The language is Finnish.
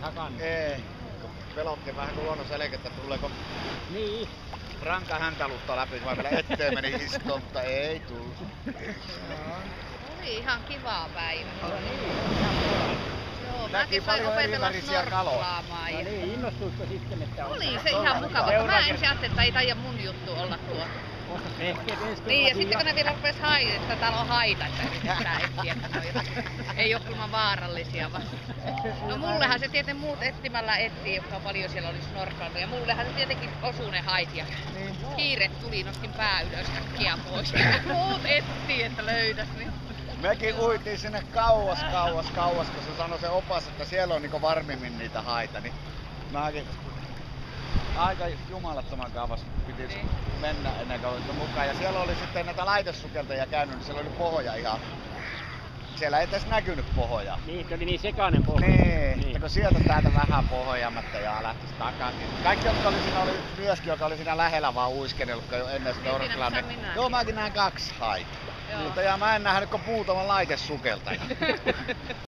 hakannut. Ei. Pelotti vähän kuin luonnonselkä, että tuleeko Niin. ranka häntäluutta läpi, vai vielä eteen meni istoon, mutta ei tullut. Oli ihan kivaa päivä. No niin, Joo, Näki mäkin sain paljon opetella erivärisiä kaloja. snorklaamaan. no Ja... niin, innostuitko sitten, että Oli se ihan mukava. Mä ensin ajattelin, että ei taida mun juttu olla tuo. Niin, ja sitten kun ne vielä rupes että täällä on haita, että yritetään etsiä, että ne on jotakin. Ei oo kyllä vaarallisia vaan. No mullehan se tietenkin muut etsimällä etsii, jotka paljon siellä oli snorklannut. Ja mullehan se tietenkin osuu ne hait ja kiire tuli, nostin pää ylös äkkiä pois. Ja muut etsii, että löydäs. Niin. Mekin uitiin sinne kauas, kun se sanoi se opas, että siellä on niinku varmimmin niitä haita. Niin mäkin aika jumalattoman kauas piti mennä ennen kuin mukaan. Ja siellä oli sitten näitä laitesukeltajia käynyt, niin siellä oli pohja ihan. Siellä ei edes näkynyt pohja. Niin, se oli niin sekainen pohja. Niin, että kun sieltä täältä vähän pohjaamatta ja lähtis takaisin. Kaikki, jotka oli siinä, oli yksi myöskin, joka oli siinä lähellä vaan uiskennellut jo ennen sitä orkkelaa. Joo, mäkin näin 2 haitaa. Mutta ja mä en nähnyt kuin muutaman laitesukeltajan.